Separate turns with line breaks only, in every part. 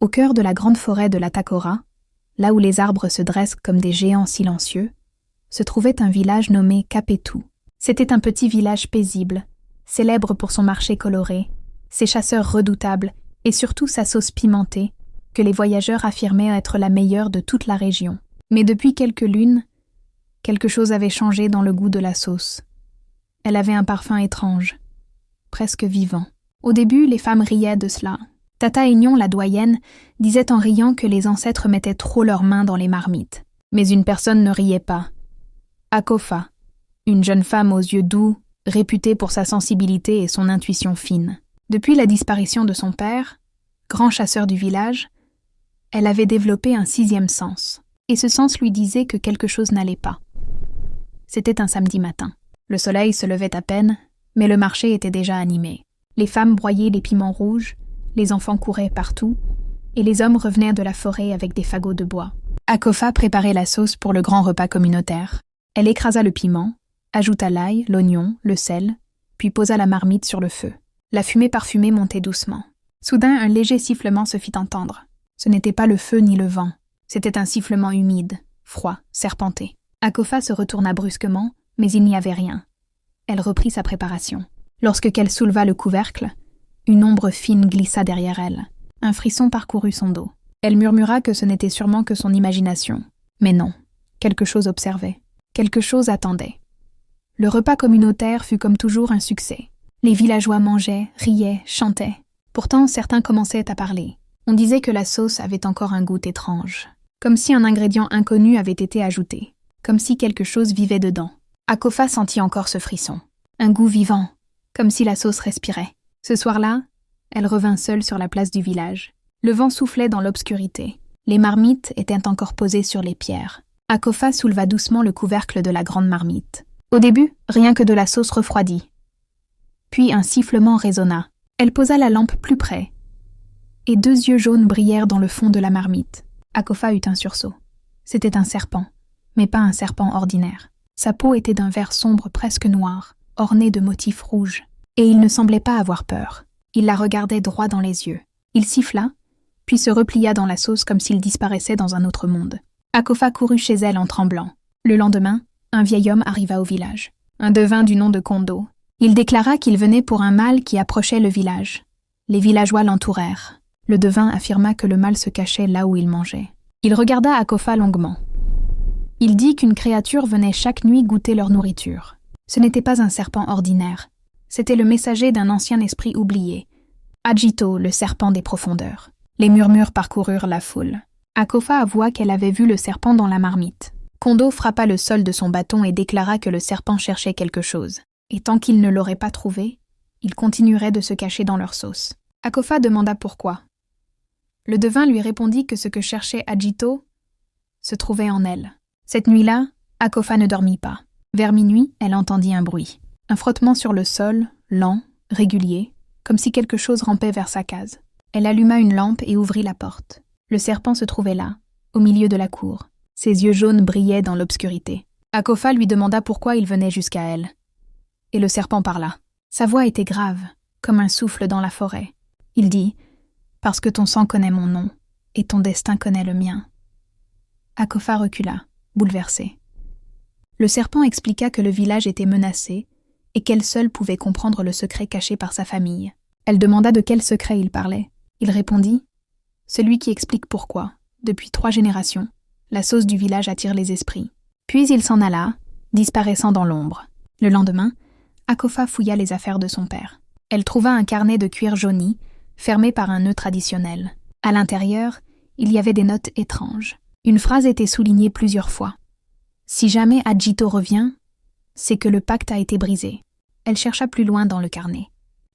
Au cœur de la grande forêt de la Takora, là où les arbres se dressent comme des géants silencieux, se trouvait un village nommé Kapetu. C'était un petit village paisible, célèbre pour son marché coloré, ses chasseurs redoutables et surtout sa sauce pimentée, que les voyageurs affirmaient être la meilleure de toute la région. Mais depuis quelques lunes, quelque chose avait changé dans le goût de la sauce. Elle avait un parfum étrange, presque vivant. Au début, les femmes riaient de cela. Tata Aignon, la doyenne, disait en riant que les ancêtres mettaient trop leurs mains dans les marmites. Mais une personne ne riait pas. Akofa, une jeune femme aux yeux doux, réputée pour sa sensibilité et son intuition fine. Depuis la disparition de son père, grand chasseur du village, elle avait développé un 6e sens. Et ce sens lui disait que quelque chose n'allait pas. C'était un samedi matin. Le soleil se levait à peine, mais le marché était déjà animé. Les femmes broyaient les piments rouges, les enfants couraient partout, et les hommes revenaient de la forêt avec des fagots de bois. Akofa préparait la sauce pour le grand repas communautaire. Elle écrasa le piment, ajouta l'ail, l'oignon, le sel, puis posa la marmite sur le feu. La fumée parfumée montait doucement. Soudain, un léger sifflement se fit entendre. Ce n'était pas le feu ni le vent. C'était un sifflement humide, froid, serpenté. Akofa se retourna brusquement, mais il n'y avait rien. Elle reprit sa préparation. Lorsqu'elle souleva le couvercle, une ombre fine glissa derrière elle. Un frisson parcourut son dos. Elle murmura que ce n'était sûrement que son imagination. Mais non, quelque chose observait. Quelque chose attendait. Le repas communautaire fut comme toujours un succès. Les villageois mangeaient, riaient, chantaient. Pourtant, certains commençaient à parler. On disait que la sauce avait encore un goût étrange. Comme si un ingrédient inconnu avait été ajouté. Comme si quelque chose vivait dedans. Akofa sentit encore ce frisson. Un goût vivant, comme si la sauce respirait. Ce soir-là, elle revint seule sur la place du village. Le vent soufflait dans l'obscurité. Les marmites étaient encore posées sur les pierres. Akofa souleva doucement le couvercle de la grande marmite. Au début, rien que de la sauce refroidie. Puis un sifflement résonna. Elle posa la lampe plus près, et 2 yeux jaunes brillèrent dans le fond de la marmite. Akofa eut un sursaut. C'était un serpent, mais pas un serpent ordinaire. Sa peau était d'un vert sombre presque noir, orné de motifs rouges, et il ne semblait pas avoir peur. Il la regardait droit dans les yeux. Il siffla, puis se replia dans la sauce comme s'il disparaissait dans un autre monde. Akofa courut chez elle en tremblant. Le lendemain, un vieil homme arriva au village. Un devin du nom de Kondo. Il déclara qu'il venait pour un mâle qui approchait le village. Les villageois l'entourèrent. Le devin affirma que le mâle se cachait là où il mangeait. Il regarda Akofa longuement. Il dit qu'une créature venait chaque nuit goûter leur nourriture. Ce n'était pas un serpent ordinaire. C'était le messager d'un ancien esprit oublié. Ajito, le serpent des profondeurs. Les murmures parcoururent la foule. Akofa avoua qu'elle avait vu le serpent dans la marmite. Kondo frappa le sol de son bâton et déclara que le serpent cherchait quelque chose. Et tant qu'il ne l'aurait pas trouvé, il continuerait de se cacher dans leur sauce. Akofa demanda pourquoi. Le devin lui répondit que ce que cherchait Ajito se trouvait en elle. Cette nuit-là, Akofa ne dormit pas. Vers minuit, elle entendit un bruit. Un frottement sur le sol, lent, régulier, comme si quelque chose rampait vers sa case. Elle alluma une lampe et ouvrit la porte. Le serpent se trouvait là, au milieu de la cour. Ses yeux jaunes brillaient dans l'obscurité. Akofa lui demanda pourquoi il venait jusqu'à elle. Et le serpent parla. Sa voix était grave, comme un souffle dans la forêt. Il dit « Parce que ton sang connaît mon nom, et ton destin connaît le mien. » Akofa recula, bouleversée. Le serpent expliqua que le village était menacé et qu'elle seule pouvait comprendre le secret caché par sa famille. Elle demanda de quel secret il parlait. Il répondit « Celui qui explique pourquoi, depuis 3 générations, la sauce du village attire les esprits. » Puis il s'en alla, disparaissant dans l'ombre. Le lendemain, Akofa fouilla les affaires de son père. Elle trouva un carnet de cuir jauni, fermé par un nœud traditionnel. À l'intérieur, il y avait des notes étranges. Une phrase était soulignée plusieurs fois. « Si jamais Ajito revient, c'est que le pacte a été brisé. » Elle chercha plus loin dans le carnet.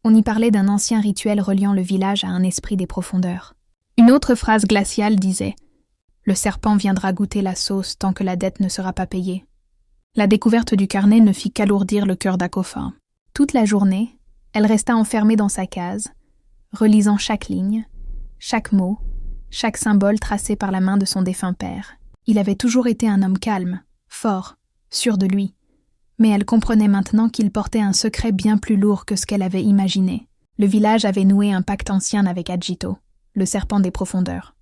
On y parlait d'un ancien rituel reliant le village à un esprit des profondeurs. Une autre phrase glaciale disait « Le serpent viendra goûter la sauce tant que la dette ne sera pas payée. » La découverte du carnet ne fit qu'alourdir le cœur d'Akofa. Toute la journée, elle resta enfermée dans sa case, relisant chaque ligne, chaque mot, chaque symbole tracé par la main de son défunt père. Il avait toujours été un homme calme, fort, sûr de lui. Mais elle comprenait maintenant qu'il portait un secret bien plus lourd que ce qu'elle avait imaginé. Le village avait noué un pacte ancien avec Ajito. le serpent des profondeurs.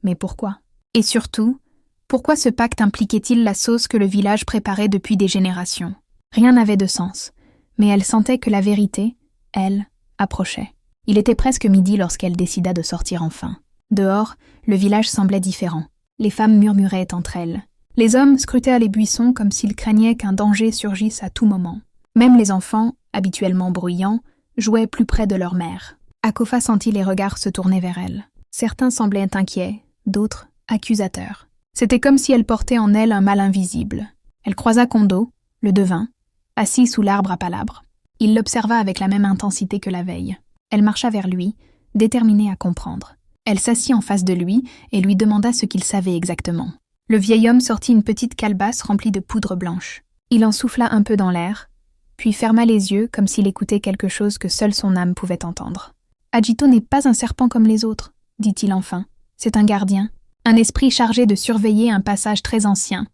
Mais pourquoi? Et surtout, pourquoi ce pacte impliquait-il la sauce que le village préparait depuis des générations? Rien n'avait de sens, mais elle sentait que la vérité, elle, approchait. Il était presque midi lorsqu'elle décida de sortir enfin. Dehors, le village semblait différent. Les femmes murmuraient entre elles. Les hommes scrutaient les buissons comme s'ils craignaient qu'un danger surgisse à tout moment. Même les enfants, habituellement bruyants, jouaient plus près de leur mère. Akofa sentit les regards se tourner vers elle. Certains semblaient inquiets, d'autres accusateurs. C'était comme si elle portait en elle un mal invisible. Elle croisa Kondo, le devin, assis sous l'arbre à palabres. Il l'observa avec la même intensité que la veille. Elle marcha vers lui, déterminée à comprendre. Elle s'assit en face de lui et lui demanda ce qu'il savait exactement. Le vieil homme sortit une petite calebasse remplie de poudre blanche. Il en souffla un peu dans l'air, puis ferma les yeux comme s'il écoutait quelque chose que seule son âme pouvait entendre. « Ajito n'est pas un serpent comme les autres, » dit-il enfin. « C'est un gardien, un esprit chargé de surveiller un passage très ancien,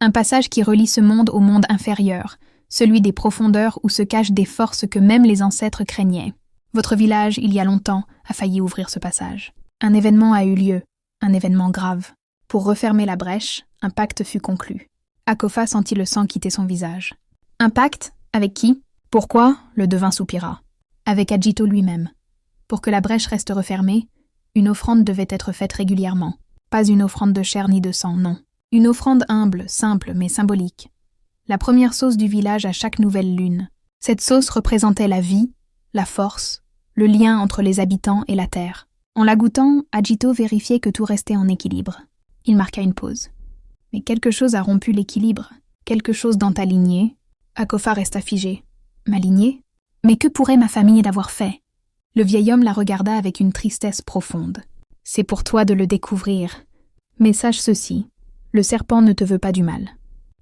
un passage qui relie ce monde au monde inférieur, celui des profondeurs où se cachent des forces que même les ancêtres craignaient. Votre village, il y a longtemps, a failli ouvrir ce passage. Un événement a eu lieu, un événement grave. Pour refermer la brèche, un pacte fut conclu. » Akofa sentit le sang quitter son visage. « Un pacte? Avec qui? Pourquoi ?» Le devin soupira. « Avec Ajito lui-même. Pour que la brèche reste refermée, une offrande devait être faite régulièrement. Pas une offrande de chair ni de sang, non. Une offrande humble, simple, mais symbolique. La première sauce du village à chaque nouvelle lune. Cette sauce représentait la vie, la force, le lien entre les habitants et la terre. En la goûtant, Ajito vérifiait que tout restait en équilibre. Il marqua une pause. Mais quelque chose a rompu l'équilibre. Quelque chose dans ta lignée. Akofa resta figé. Ma lignée? Mais que pourrait ma famille d'avoir fait? Le vieil homme la regarda avec une tristesse profonde. C'est pour toi de le découvrir. Mais sache ceci, le serpent ne te veut pas du mal.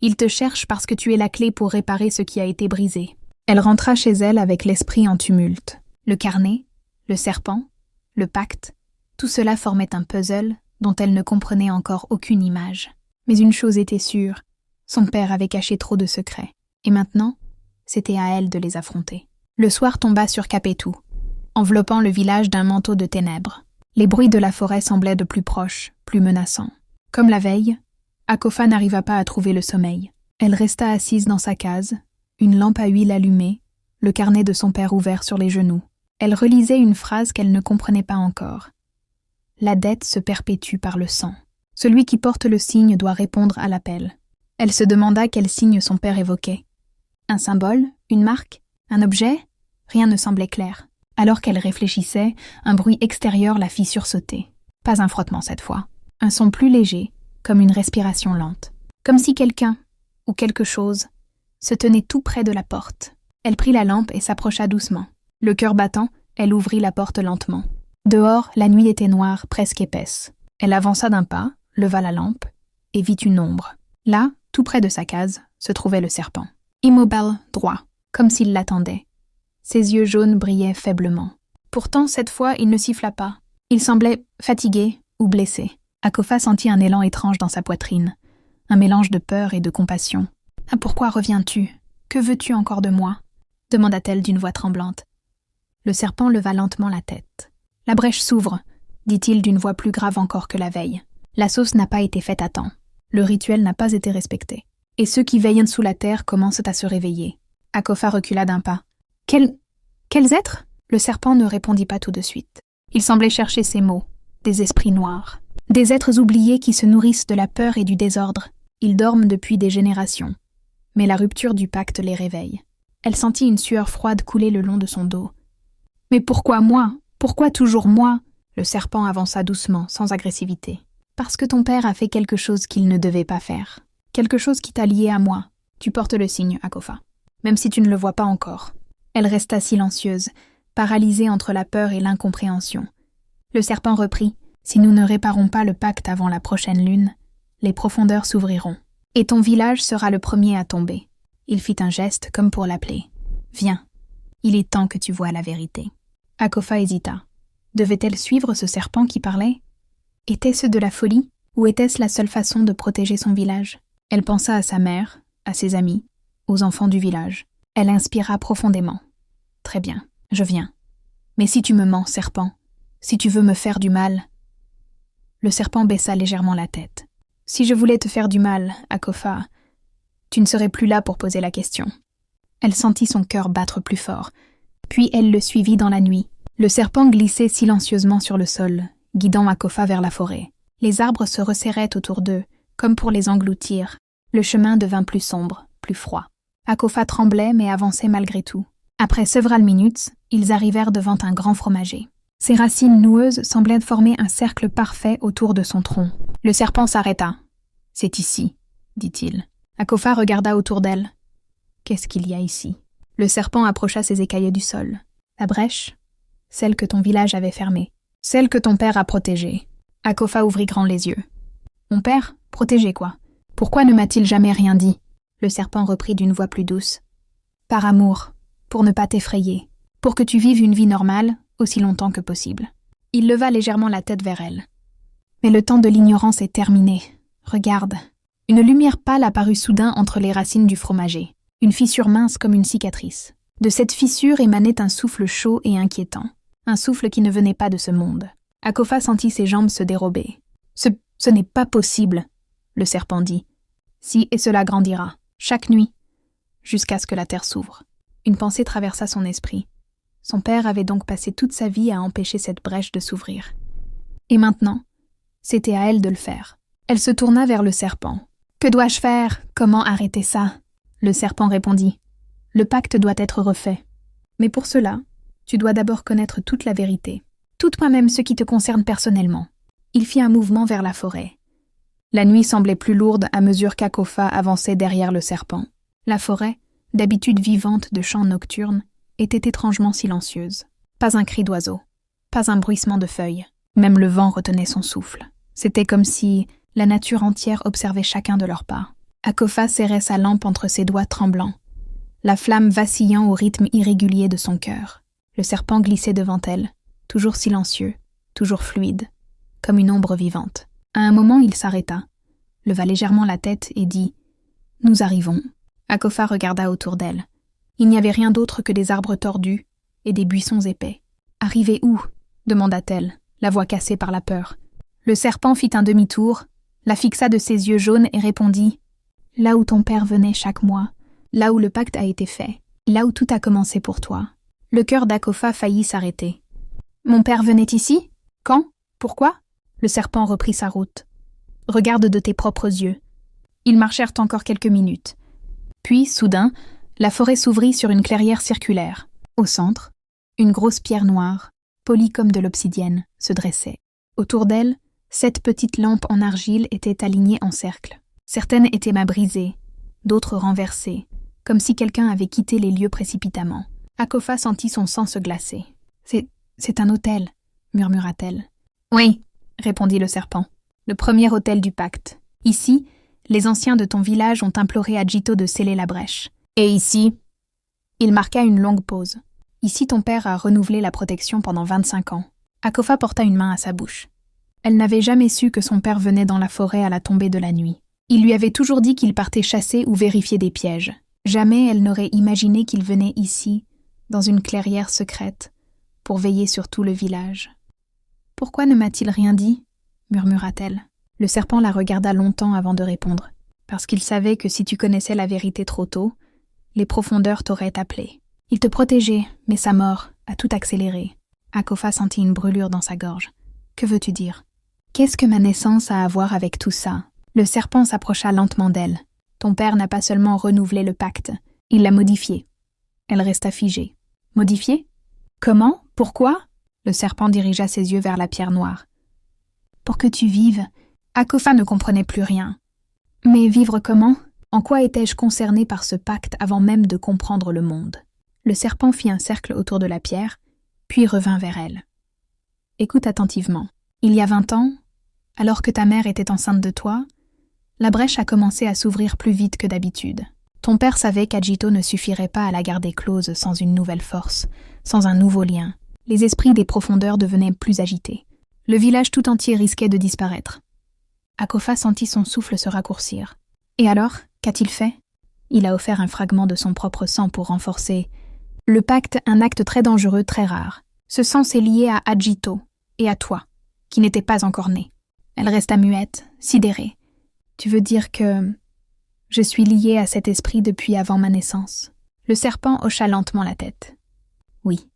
Il te cherche parce que tu es la clé pour réparer ce qui a été brisé. Elle rentra chez elle avec l'esprit en tumulte. Le carnet, le serpent, le pacte, tout cela formait un puzzle dont elle ne comprenait encore aucune image. Mais une chose était sûre, son père avait caché trop de secrets. Et maintenant, c'était à elle de les affronter. Le soir tomba sur Kapetu, enveloppant le village d'un manteau de ténèbres. Les bruits de la forêt semblaient de plus proches, plus menaçants. Comme la veille, Akofa n'arriva pas à trouver le sommeil. Elle resta assise dans sa case, une lampe à huile allumée, le carnet de son père ouvert sur les genoux. Elle relisait une phrase qu'elle ne comprenait pas encore. La dette se perpétue par le sang. Celui qui porte le signe doit répondre à l'appel. Elle se demanda quel signe son père évoquait. Un symbole? Une marque? Un objet? Rien ne semblait clair. Alors qu'elle réfléchissait, un bruit extérieur la fit sursauter. Pas un frottement cette fois. Un son plus léger, comme une respiration lente. Comme si quelqu'un, ou quelque chose, se tenait tout près de la porte. Elle prit la lampe et s'approcha doucement. Le cœur battant, elle ouvrit la porte lentement. Dehors, la nuit était noire, presque épaisse. Elle avança d'un pas, leva la lampe, et vit une ombre. Là, tout près de sa case, se trouvait le serpent. Immobile, droit, comme s'il l'attendait. Ses yeux jaunes brillaient faiblement. Pourtant, cette fois, il ne siffla pas. Il semblait fatigué ou blessé. Akofa sentit un élan étrange dans sa poitrine, un mélange de peur et de compassion. « Ah, pourquoi reviens-tu? Que veux-tu encore de moi ?» demanda-t-elle d'une voix tremblante. Le serpent leva lentement la tête. « La brèche s'ouvre », dit-il d'une voix plus grave encore que la veille. La sauce n'a pas été faite à temps. Le rituel n'a pas été respecté. Et ceux qui veillent sous la terre commencent à se réveiller. Akofa recula d'un pas. « Quels êtres ?» Le serpent ne répondit pas tout de suite. Il semblait chercher ses mots. Des esprits noirs. Des êtres oubliés qui se nourrissent de la peur et du désordre. Ils dorment depuis des générations. Mais la rupture du pacte les réveille. Elle sentit une sueur froide couler le long de son dos. « Mais pourquoi moi? Pourquoi toujours moi ?» Le serpent avança doucement, sans agressivité. « Parce que ton père a fait quelque chose qu'il ne devait pas faire. Quelque chose qui t'a lié à moi. Tu portes le signe, Akofa. Même si tu ne le vois pas encore. » Elle resta silencieuse, paralysée entre la peur et l'incompréhension. Le serpent reprit. « Si nous ne réparons pas le pacte avant la prochaine lune, les profondeurs s'ouvriront. Et ton village sera le premier à tomber. » Il fit un geste comme pour l'appeler. « Viens, il est temps que tu vois la vérité. » Akofa hésita. Devait-elle suivre ce serpent qui parlait? Était-ce de la folie, ou était-ce la seule façon de protéger son village? Elle pensa à sa mère, à ses amis, aux enfants du village. Elle inspira profondément. « Très bien, je viens. Mais si tu me mens, serpent, Si tu veux me faire du mal... » Le serpent baissa légèrement la tête. « Si je voulais te faire du mal, Akofa, tu ne serais plus là pour poser la question. » Elle sentit son cœur battre plus fort. Puis elle le suivit dans la nuit. Le serpent glissait silencieusement sur le sol, guidant Akofa vers la forêt. Les arbres se resserraient autour d'eux, comme pour les engloutir. Le chemin devint plus sombre, plus froid. Akofa tremblait mais avançait malgré tout. Après several minutes, ils arrivèrent devant un grand fromager. Ses racines noueuses semblaient former un cercle parfait autour de son tronc. Le serpent s'arrêta. « C'est ici, » dit-il. Akofa regarda autour d'elle. « Qu'est-ce qu'il y a ici ?» Le serpent approcha ses écaillés du sol. « La brèche, celle que ton village avait fermée, celle que ton père a protégée. » Akofa ouvrit grand les yeux. « Mon père? Protégé quoi? Pourquoi ne m'a-t-il jamais rien dit ?» Le serpent reprit d'une voix plus douce. « Par amour, pour ne pas t'effrayer, pour que tu vives une vie normale, aussi longtemps que possible. » Il leva légèrement la tête vers elle. « Mais le temps de l'ignorance est terminé. Regarde. » Une lumière pâle apparut soudain entre les racines du fromager, une fissure mince comme une cicatrice. De cette fissure émanait un souffle chaud et inquiétant, un souffle qui ne venait pas de ce monde. Akofa sentit ses jambes se dérober. « Ce n'est pas possible, » le serpent dit. « Si, et cela grandira, chaque nuit, jusqu'à ce que la terre s'ouvre. » Une pensée traversa son esprit. Son père avait donc passé toute sa vie à empêcher cette brèche de s'ouvrir. Et maintenant, c'était à elle de le faire. Elle se tourna vers le serpent. « Que dois-je faire? Comment arrêter ça ?» Le serpent répondit. « Le pacte doit être refait. Mais pour cela, tu dois d'abord connaître toute la vérité. Toute moi-même ce qui te concerne personnellement. » Il fit un mouvement vers la forêt. La nuit semblait plus lourde à mesure qu'Akofa avançait derrière le serpent. La forêt, d'habitude vivante de chants nocturnes, était étrangement silencieuse. Pas un cri d'oiseau, pas un bruissement de feuilles. Même le vent retenait son souffle. C'était comme si la nature entière observait chacun de leurs pas. Akofa serrait sa lampe entre ses doigts tremblants, la flamme vacillant au rythme irrégulier de son cœur. Le serpent glissait devant elle, toujours silencieux, toujours fluide, comme une ombre vivante. À un moment, il s'arrêta, leva légèrement la tête et dit « Nous arrivons ». Akofa regarda autour d'elle. Il n'y avait rien d'autre que des arbres tordus et des buissons épais. « Arrivés où ?» demanda-t-elle, la voix cassée par la peur. Le serpent fit un demi-tour, la fixa de ses yeux jaunes et répondit « Là où ton père venait chaque mois, là où le pacte a été fait, là où tout a commencé pour toi. » Le cœur d'Akofa faillit s'arrêter. « Mon père venait ici? Quand? Pourquoi ?» Le serpent reprit sa route. « Regarde de tes propres yeux. » Ils marchèrent encore quelques minutes. Puis, soudain, la forêt s'ouvrit sur une clairière circulaire. Au centre, une grosse pierre noire, polie comme de l'obsidienne, se dressait. Autour d'elle, 7 petites lampes en argile étaient alignées en cercle. Certaines étaient brisées, d'autres renversées, comme si quelqu'un avait quitté les lieux précipitamment. Akofa sentit son sang se glacer. « C'est un autel, » murmura-t-elle. « Oui, » répondit le serpent. « Le premier autel du pacte. Ici, les anciens de ton village ont imploré Adjito de sceller la brèche. Et ici ?» Il marqua une longue pause. « Ici, ton père a renouvelé la protection pendant 25 ans. » Akofa porta une main à sa bouche. Elle n'avait jamais su que son père venait dans la forêt à la tombée de la nuit. Il lui avait toujours dit qu'il partait chasser ou vérifier des pièges. Jamais elle n'aurait imaginé qu'il venait ici, dans une clairière secrète, pour veiller sur tout le village. « Pourquoi ne m'a-t-il rien dit ?» murmura-t-elle. Le serpent la regarda longtemps avant de répondre. « Parce qu'il savait que si tu connaissais la vérité trop tôt, les profondeurs t'auraient appelé. Il te protégeait, mais sa mort a tout accéléré. » Akofa sentit une brûlure dans sa gorge. « Que veux-tu dire? Qu'est-ce que ma naissance a à voir avec tout ça ?» Le serpent s'approcha lentement d'elle. « Ton père n'a pas seulement renouvelé le pacte, il l'a modifié. » Elle resta figée. « Modifié? Comment? Pourquoi ?» Le serpent dirigea ses yeux vers la pierre noire. « Pour que tu vives. » Akofa ne comprenait plus rien. « Mais vivre comment? En quoi étais-je concernée par ce pacte avant même de comprendre le monde ?» Le serpent fit un cercle autour de la pierre, puis revint vers elle. « Écoute attentivement. Il y a 20 ans, alors que ta mère était enceinte de toi, la brèche a commencé à s'ouvrir plus vite que d'habitude. Ton père savait qu'Adjito ne suffirait pas à la garder close sans une nouvelle force, sans un nouveau lien. Les esprits des profondeurs devenaient plus agités. Le village tout entier risquait de disparaître. » Akofa sentit son souffle se raccourcir. « Et alors, qu'a-t-il fait ?» Il a offert un fragment de son propre sang pour renforcer le pacte, un acte très dangereux, très rare. Ce sang s'est lié à Adjito, et à toi, qui n'étais pas encore né. Elle resta muette, sidérée. Tu veux dire que je suis liée à cet esprit depuis avant ma naissance? Le serpent hocha lentement la tête. Oui.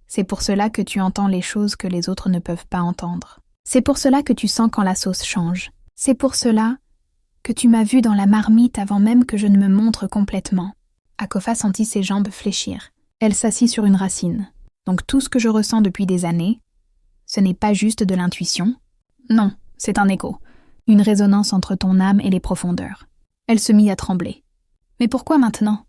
C'est pour cela que tu entends les choses que les autres ne peuvent pas entendre. C'est pour cela que tu sens quand la sauce change. C'est pour cela que tu m'as vu dans la marmite avant même que je ne me montre complètement. Akofa sentit ses jambes fléchir. Elle s'assit sur une racine. Donc tout ce que je ressens depuis des années, ce n'est pas juste de l'intuition? Non, c'est un écho. Une résonance entre ton âme et les profondeurs. Elle se mit à trembler. Mais pourquoi maintenant?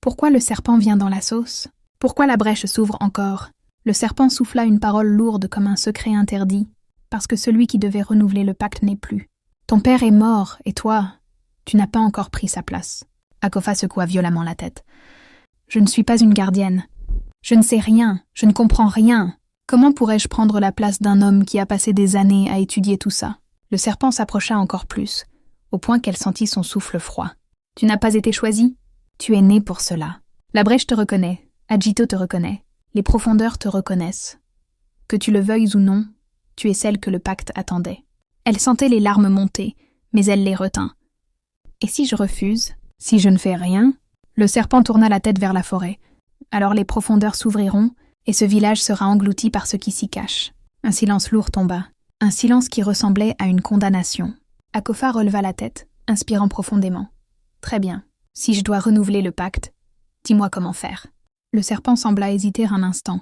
Pourquoi le serpent vient dans la sauce? Pourquoi la brèche s'ouvre encore? Le serpent souffla une parole lourde comme un secret interdit, parce que celui qui devait renouveler le pacte n'est plus. Ton père est mort, et toi, tu n'as pas encore pris sa place. Akofa secoua violemment la tête. Je ne suis pas une gardienne. Je ne sais rien, je ne comprends rien. Comment pourrais-je prendre la place d'un homme qui a passé des années à étudier tout ça? Le serpent s'approcha encore plus, au point qu'elle sentit son souffle froid. Tu n'as pas été choisi? Tu es né pour cela. La brèche te reconnaît, Ajito te reconnaît, les profondeurs te reconnaissent. Que tu le veuilles ou non, tu es celle que le pacte attendait. Elle sentait les larmes monter, mais elle les retint. Et si je refuse? Si je ne fais rien? Le serpent tourna la tête vers la forêt. Alors les profondeurs s'ouvriront, et ce village sera englouti par ceux qui s'y cachent. Un silence lourd tomba, un silence qui ressemblait à une condamnation. Akofa releva la tête, inspirant profondément. Très bien, si je dois renouveler le pacte, dis-moi comment faire. Le serpent sembla hésiter un instant.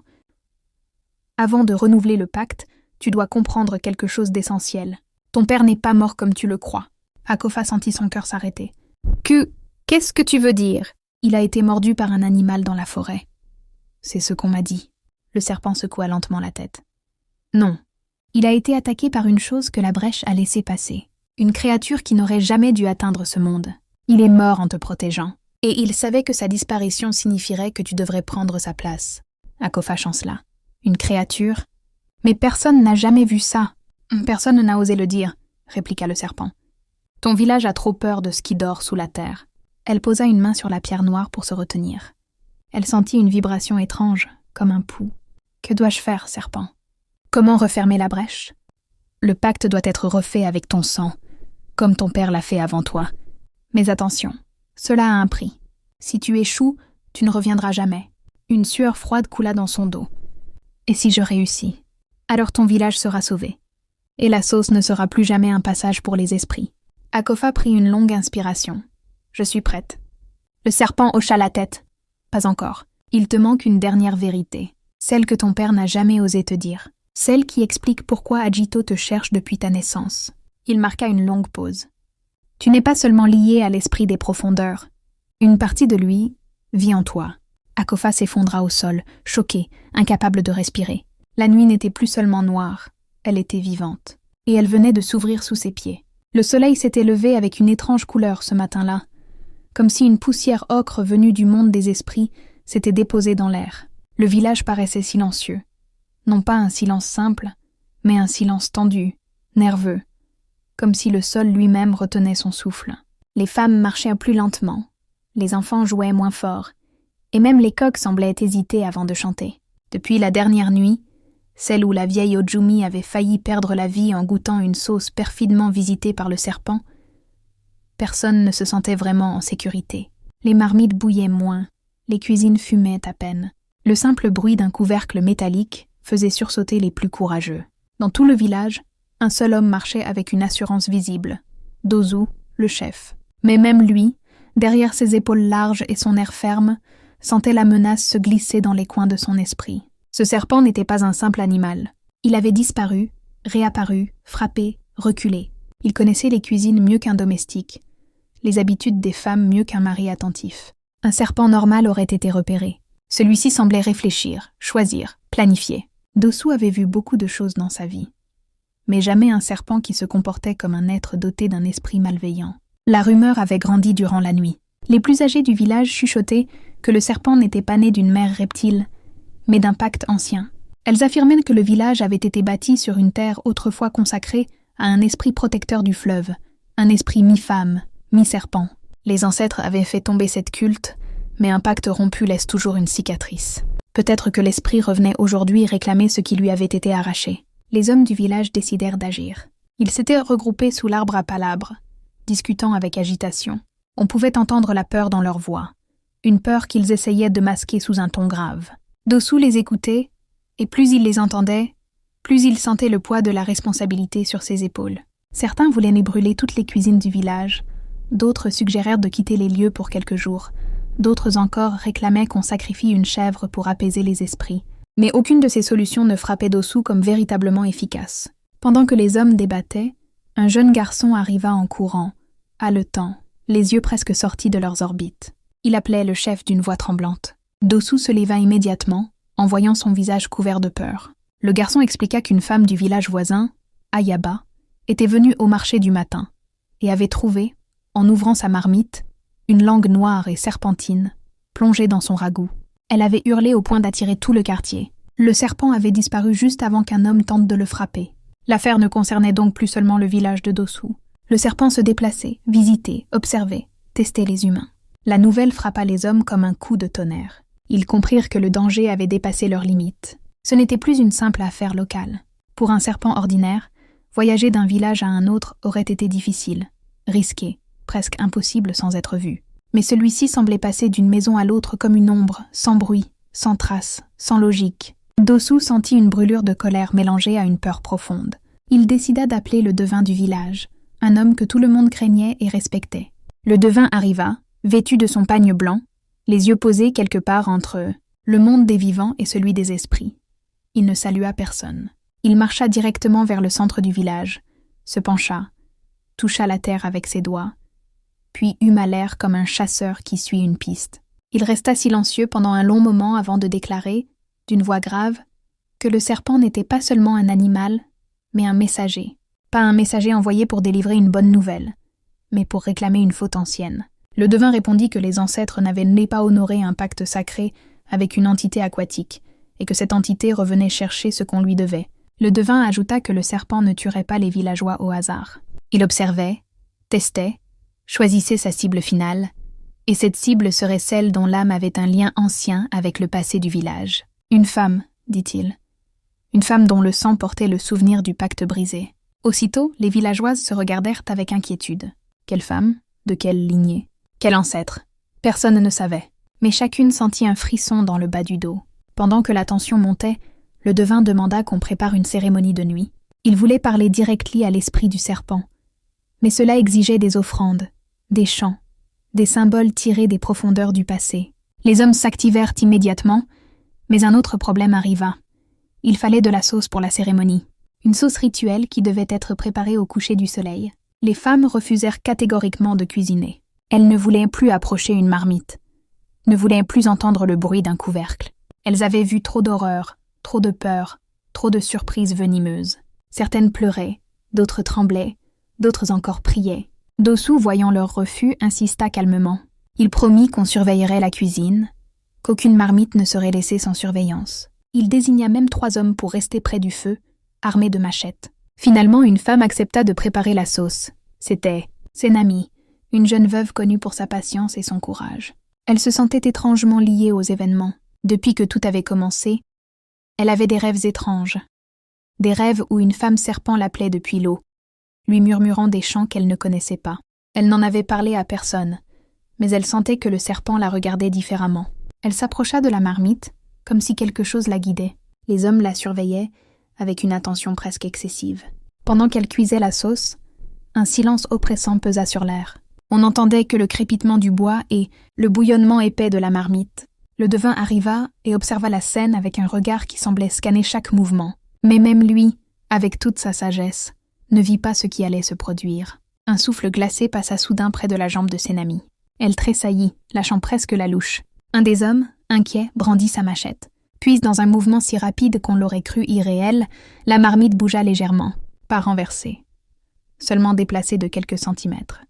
Avant de renouveler le pacte, tu dois comprendre quelque chose d'essentiel. Ton père n'est pas mort comme tu le crois. Akofa sentit son cœur s'arrêter. Qu'est-ce que tu veux dire? Il a été mordu par un animal dans la forêt. C'est ce qu'on m'a dit. Le serpent secoua lentement la tête. Non. Il a été attaqué par une chose que la brèche a laissé passer. Une créature qui n'aurait jamais dû atteindre ce monde. Il est mort en te protégeant. Et il savait que sa disparition signifierait que tu devrais prendre sa place. Akofa chancela. Une créature? Mais personne n'a jamais vu ça. Personne n'a osé le dire, répliqua le serpent. Ton village a trop peur de ce qui dort sous la terre. Elle posa une main sur la pierre noire pour se retenir. Elle sentit une vibration étrange, comme un pouls. Que dois-je faire, serpent? Comment refermer la brèche? Le pacte doit être refait avec ton sang, comme ton père l'a fait avant toi. Mais attention, cela a un prix. Si tu échoues, tu ne reviendras jamais. Une sueur froide coula dans son dos. Et si je réussis? Alors ton village sera sauvé. Et la sauce ne sera plus jamais un passage pour les esprits. Akofa prit une longue inspiration. Je suis prête. Le serpent hocha la tête. Pas encore. Il te manque une dernière vérité. Celle que ton père n'a jamais osé te dire. Celle qui explique pourquoi Ajito te cherche depuis ta naissance. Il marqua une longue pause. Tu n'es pas seulement lié à l'esprit des profondeurs. Une partie de lui vit en toi. Akofa s'effondra au sol, choquée, incapable de respirer. La nuit n'était plus seulement noire, elle était vivante. Et elle venait de s'ouvrir sous ses pieds. Le soleil s'était levé avec une étrange couleur ce matin-là, comme si une poussière ocre venue du monde des esprits s'était déposée dans l'air. Le village paraissait silencieux. Non pas un silence simple, mais un silence tendu, nerveux, comme si le sol lui-même retenait son souffle. Les femmes marchaient plus lentement, les enfants jouaient moins fort, et même les coqs semblaient hésiter avant de chanter. Depuis la dernière nuit, celle où la vieille Ojumi avait failli perdre la vie en goûtant une sauce perfidement visitée par le serpent, personne ne se sentait vraiment en sécurité. Les marmites bouillaient moins, les cuisines fumaient à peine. Le simple bruit d'un couvercle métallique faisait sursauter les plus courageux. Dans tout le village, un seul homme marchait avec une assurance visible. Dozu, le chef. Mais même lui, derrière ses épaules larges et son air ferme, sentait la menace se glisser dans les coins de son esprit. Ce serpent n'était pas un simple animal. Il avait disparu, réapparu, frappé, reculé. Il connaissait les cuisines mieux qu'un domestique, les habitudes des femmes mieux qu'un mari attentif. Un serpent normal aurait été repéré. Celui-ci semblait réfléchir, choisir, planifier. Dosu avait vu beaucoup de choses dans sa vie, mais jamais un serpent qui se comportait comme un être doté d'un esprit malveillant. La rumeur avait grandi durant la nuit. Les plus âgés du village chuchotaient que le serpent n'était pas né d'une mère reptile, mais d'un pacte ancien. Elles affirmaient que le village avait été bâti sur une terre autrefois consacrée à un esprit protecteur du fleuve, un esprit mi-femme, mi-serpent. Les ancêtres avaient fait tomber cette culte, mais un pacte rompu laisse toujours une cicatrice. Peut-être que l'esprit revenait aujourd'hui réclamer ce qui lui avait été arraché. Les hommes du village décidèrent d'agir. Ils s'étaient regroupés sous l'arbre à palabres, discutant avec agitation. On pouvait entendre la peur dans leur voix, une peur qu'ils essayaient de masquer sous un ton grave. Dossou les écoutait, et plus il les entendait, plus il sentait le poids de la responsabilité sur ses épaules. Certains voulaient brûler toutes les cuisines du village, d'autres suggérèrent de quitter les lieux pour quelques jours, d'autres encore réclamaient qu'on sacrifie une chèvre pour apaiser les esprits. Mais aucune de ces solutions ne frappait Dossou comme véritablement efficace. Pendant que les hommes débattaient, un jeune garçon arriva en courant, haletant, les yeux presque sortis de leurs orbites. Il appelait le chef d'une voix tremblante. Dossou se leva immédiatement, en voyant son visage couvert de peur. Le garçon expliqua qu'une femme du village voisin, Ayaba, était venue au marché du matin et avait trouvé, en ouvrant sa marmite, une langue noire et serpentine, plongée dans son ragoût. Elle avait hurlé au point d'attirer tout le quartier. Le serpent avait disparu juste avant qu'un homme tente de le frapper. L'affaire ne concernait donc plus seulement le village de Dossou. Le serpent se déplaçait, visitait, observait, testait les humains. La nouvelle frappa les hommes comme un coup de tonnerre. Ils comprirent que le danger avait dépassé leurs limites. Ce n'était plus une simple affaire locale. Pour un serpent ordinaire, voyager d'un village à un autre aurait été difficile, risqué, presque impossible sans être vu. Mais celui-ci semblait passer d'une maison à l'autre comme une ombre, sans bruit, sans trace, sans logique. Dossou sentit une brûlure de colère mélangée à une peur profonde. Il décida d'appeler le devin du village, un homme que tout le monde craignait et respectait. Le devin arriva, vêtu de son pagne blanc, les yeux posés quelque part entre le monde des vivants et celui des esprits. Il ne salua personne. Il marcha directement vers le centre du village, se pencha, toucha la terre avec ses doigts, puis huma l'air comme un chasseur qui suit une piste. Il resta silencieux pendant un long moment avant de déclarer, d'une voix grave, que le serpent n'était pas seulement un animal, mais un messager. Pas un messager envoyé pour délivrer une bonne nouvelle, mais pour réclamer une faute ancienne. Le devin répondit que les ancêtres n'avaient pas honoré un pacte sacré avec une entité aquatique, et que cette entité revenait chercher ce qu'on lui devait. Le devin ajouta que le serpent ne tuerait pas les villageois au hasard. Il observait, testait, choisissait sa cible finale, et cette cible serait celle dont l'âme avait un lien ancien avec le passé du village. Une femme, dit-il. Une femme dont le sang portait le souvenir du pacte brisé. Aussitôt, les villageoises se regardèrent avec inquiétude. Quelle femme? De quelle lignée? Quel ancêtre? Personne ne savait, mais chacune sentit un frisson dans le bas du dos. Pendant que la tension montait, le devin demanda qu'on prépare une cérémonie de nuit. Il voulait parler directement à l'esprit du serpent, mais cela exigeait des offrandes, des chants, des symboles tirés des profondeurs du passé. Les hommes s'activèrent immédiatement, mais un autre problème arriva. Il fallait de la sauce pour la cérémonie. Une sauce rituelle qui devait être préparée au coucher du soleil. Les femmes refusèrent catégoriquement de cuisiner. Elles ne voulaient plus approcher une marmite, ne voulaient plus entendre le bruit d'un couvercle. Elles avaient vu trop d'horreur, trop de peur, trop de surprises venimeuses. Certaines pleuraient, d'autres tremblaient, d'autres encore priaient. Dossou, voyant leur refus, insista calmement. Il promit qu'on surveillerait la cuisine, qu'aucune marmite ne serait laissée sans surveillance. Il désigna même 3 hommes pour rester près du feu, armés de machettes. Finalement, une femme accepta de préparer la sauce. C'était Senami, une jeune veuve connue pour sa patience et son courage. Elle se sentait étrangement liée aux événements. Depuis que tout avait commencé, elle avait des rêves étranges. Des rêves où une femme serpent l'appelait depuis l'eau, lui murmurant des chants qu'elle ne connaissait pas. Elle n'en avait parlé à personne, mais elle sentait que le serpent la regardait différemment. Elle s'approcha de la marmite, comme si quelque chose la guidait. Les hommes la surveillaient, avec une attention presque excessive. Pendant qu'elle cuisait la sauce, un silence oppressant pesa sur l'air. On n'entendait que le crépitement du bois et le bouillonnement épais de la marmite. Le devin arriva et observa la scène avec un regard qui semblait scanner chaque mouvement. Mais même lui, avec toute sa sagesse, ne vit pas ce qui allait se produire. Un souffle glacé passa soudain près de la jambe de Senami. Elle tressaillit, lâchant presque la louche. Un des hommes, inquiet, brandit sa machette. Puis, dans un mouvement si rapide qu'on l'aurait cru irréel, la marmite bougea légèrement, pas renversée, seulement déplacée de quelques centimètres,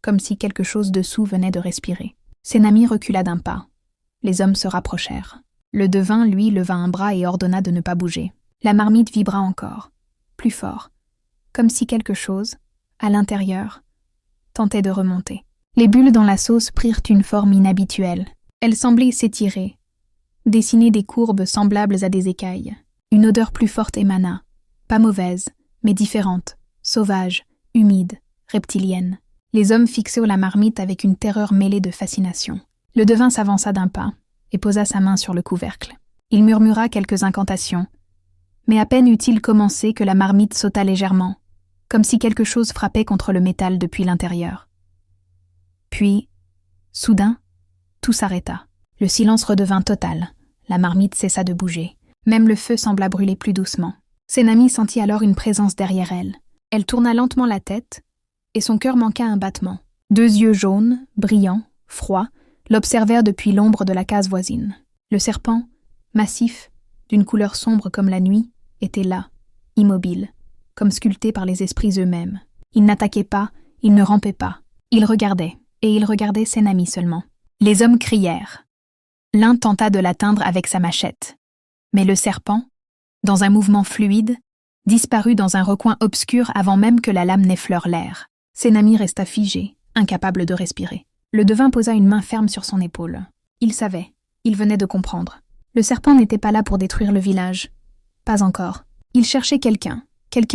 comme si quelque chose dessous venait de respirer. Senami recula d'un pas. Les hommes se rapprochèrent. Le devin, lui, leva un bras et ordonna de ne pas bouger. La marmite vibra encore, plus fort, comme si quelque chose, à l'intérieur, tentait de remonter. Les bulles dans la sauce prirent une forme inhabituelle. Elles semblaient s'étirer, dessinaient des courbes semblables à des écailles. Une odeur plus forte émana, pas mauvaise, mais différente, sauvage, humide, reptilienne. Les hommes fixaient la marmite avec une terreur mêlée de fascination. Le devin s'avança d'un pas et posa sa main sur le couvercle. Il murmura quelques incantations, mais à peine eut-il commencé que la marmite sauta légèrement, comme si quelque chose frappait contre le métal depuis l'intérieur. Puis, soudain, tout s'arrêta. Le silence redevint total. La marmite cessa de bouger. Même le feu sembla brûler plus doucement. Senami sentit alors une présence derrière elle. Elle tourna lentement la tête, et son cœur manqua un battement. 2 yeux jaunes, brillants, froids, l'observèrent depuis l'ombre de la case voisine. Le serpent, massif, d'une couleur sombre comme la nuit, était là, immobile, comme sculpté par les esprits eux-mêmes. Il n'attaquait pas, il ne rampait pas. Il regardait, et il regardait Senami seulement. Les hommes crièrent. L'un tenta de l'atteindre avec sa machette. Mais le serpent, dans un mouvement fluide, disparut dans un recoin obscur avant même que la lame n'effleure l'air. Senami resta figé, incapable de respirer. Le devin posa une main ferme sur son épaule. Il savait, il venait de comprendre. Le serpent n'était pas là pour détruire le village. Pas encore. Il cherchait quelqu'un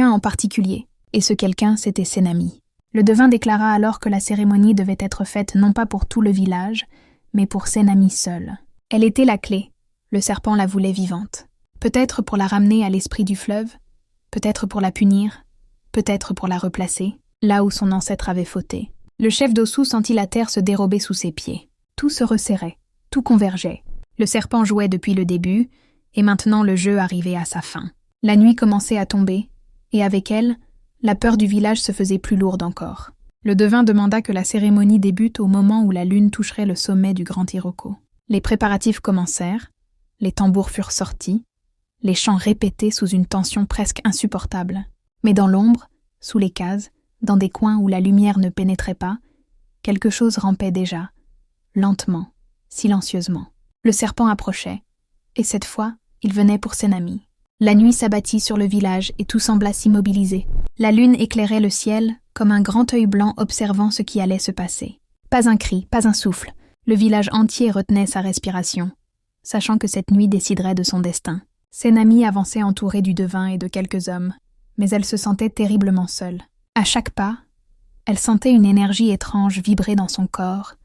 en particulier, et ce quelqu'un, c'était Senami. Le devin déclara alors que la cérémonie devait être faite non pas pour tout le village, mais pour Senami seule. Elle était la clé. Le serpent la voulait vivante. Peut-être pour la ramener à l'esprit du fleuve, peut-être pour la punir, peut-être pour la replacer, là où son ancêtre avait fauté. Le chef d'Ossou sentit la terre se dérober sous ses pieds. Tout se resserrait, tout convergeait. Le serpent jouait depuis le début, et maintenant le jeu arrivait à sa fin. La nuit commençait à tomber, et avec elle, la peur du village se faisait plus lourde encore. Le devin demanda que la cérémonie débute au moment où la lune toucherait le sommet du Grand Iroko. Les préparatifs commencèrent, les tambours furent sortis, les chants répétés sous une tension presque insupportable. Mais dans l'ombre, sous les cases, dans des coins où la lumière ne pénétrait pas, quelque chose rampait déjà, lentement, silencieusement. Le serpent approchait, et cette fois, il venait pour Senami. La nuit s'abattit sur le village et tout sembla s'immobiliser. La lune éclairait le ciel comme un grand œil blanc observant ce qui allait se passer. Pas un cri, pas un souffle. Le village entier retenait sa respiration, sachant que cette nuit déciderait de son destin. Senami avançait entourée du devin et de quelques hommes, mais elle se sentait terriblement seule. À chaque pas, elle sentait une énergie étrange vibrer dans son corps,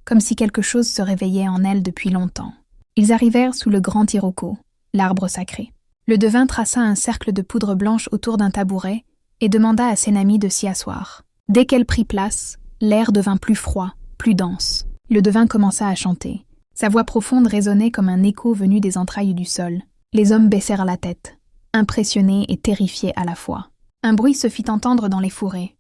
comme si quelque chose se réveillait en elle depuis longtemps. Ils arrivèrent sous le Grand Iroko, l'arbre sacré. Le devin traça un cercle de poudre blanche autour d'un tabouret et demanda à Senami de s'y asseoir. Dès qu'elle prit place, l'air devint plus froid, plus dense. Le devin commença à chanter. Sa voix profonde résonnait comme un écho venu des entrailles du sol. Les hommes baissèrent la tête, impressionnés et terrifiés à la fois. Un bruit se fit entendre dans les fourrés.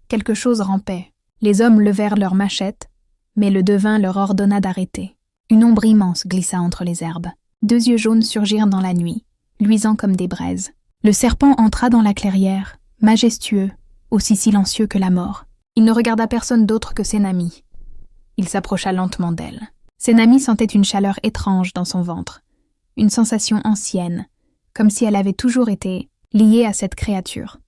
Quelque chose rampait. Les hommes levèrent leurs machettes, mais le devin leur ordonna d'arrêter. Une ombre immense glissa entre les herbes. 2 yeux jaunes surgirent dans la nuit, luisants comme des braises. Le serpent entra dans la clairière, majestueux, aussi silencieux que la mort. Il ne regarda personne d'autre que Senami. Il s'approcha lentement d'elle. Senami sentait une chaleur étrange dans son ventre, une sensation ancienne, comme si elle avait toujours été liée à cette créature.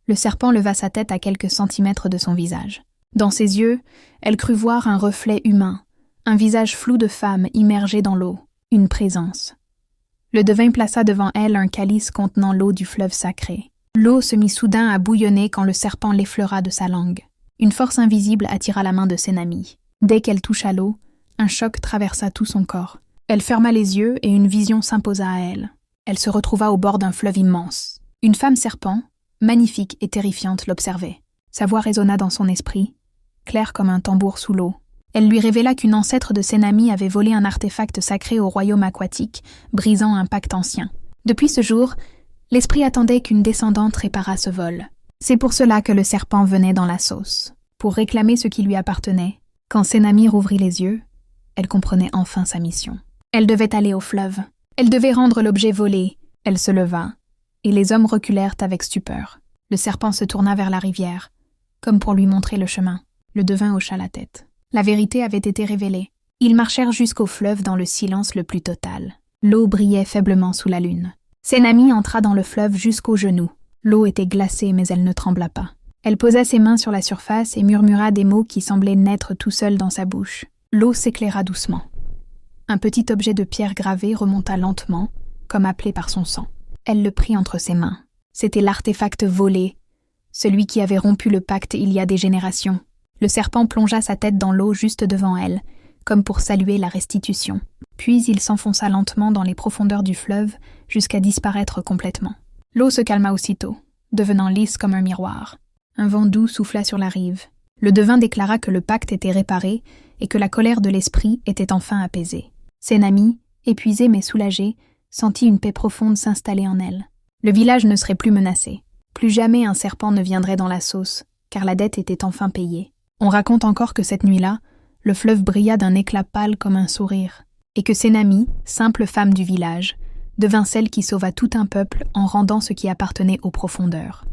Le serpent leva sa tête à quelques centimètres de son visage. Dans ses yeux, elle crut voir un reflet humain, un visage flou de femme immergé dans l'eau, une présence. Le devin plaça devant elle un calice contenant l'eau du fleuve sacré. L'eau se mit soudain à bouillonner quand le serpent l'effleura de sa langue. Une force invisible attira la main de Senami. Dès qu'elle toucha l'eau, un choc traversa tout son corps. Elle ferma les yeux et une vision s'imposa à elle. Elle se retrouva au bord d'un fleuve immense. Une femme serpent, magnifique et terrifiante, l'observait. Sa voix résonna dans son esprit, claire comme un tambour sous l'eau. Elle lui révéla qu'une ancêtre de Senami avait volé un artefact sacré au royaume aquatique, brisant un pacte ancien. Depuis ce jour, l'esprit attendait qu'une descendante réparât ce vol. C'est pour cela que le serpent venait dans la sauce, pour réclamer ce qui lui appartenait. Quand Senami rouvrit les yeux, elle comprenait enfin sa mission. Elle devait aller au fleuve. Elle devait rendre l'objet volé. Elle se leva, et les hommes reculèrent avec stupeur. Le serpent se tourna vers la rivière, comme pour lui montrer le chemin. Le devin hocha la tête. La vérité avait été révélée. Ils marchèrent jusqu'au fleuve dans le silence le plus total. L'eau brillait faiblement sous la lune. Senami entra dans le fleuve jusqu'aux genoux. L'eau était glacée, mais elle ne trembla pas. Elle posa ses mains sur la surface et murmura des mots qui semblaient naître tout seuls dans sa bouche. L'eau s'éclaira doucement. Un petit objet de pierre gravée remonta lentement, comme appelé par son sang. Elle le prit entre ses mains. C'était l'artefact volé, celui qui avait rompu le pacte il y a des générations. Le serpent plongea sa tête dans l'eau juste devant elle, comme pour saluer la restitution. Puis il s'enfonça lentement dans les profondeurs du fleuve jusqu'à disparaître complètement. L'eau se calma aussitôt, devenant lisse comme un miroir. Un vent doux souffla sur la rive. Le devin déclara que le pacte était réparé et que la colère de l'esprit était enfin apaisée. Senami, épuisée mais soulagée, sentit une paix profonde s'installer en elle. Le village ne serait plus menacé. Plus jamais un serpent ne viendrait dans la sauce, car la dette était enfin payée. On raconte encore que cette nuit-là, le fleuve brilla d'un éclat pâle comme un sourire, et que Senami, simple femme du village, devint celle qui sauva tout un peuple en rendant ce qui appartenait aux profondeurs.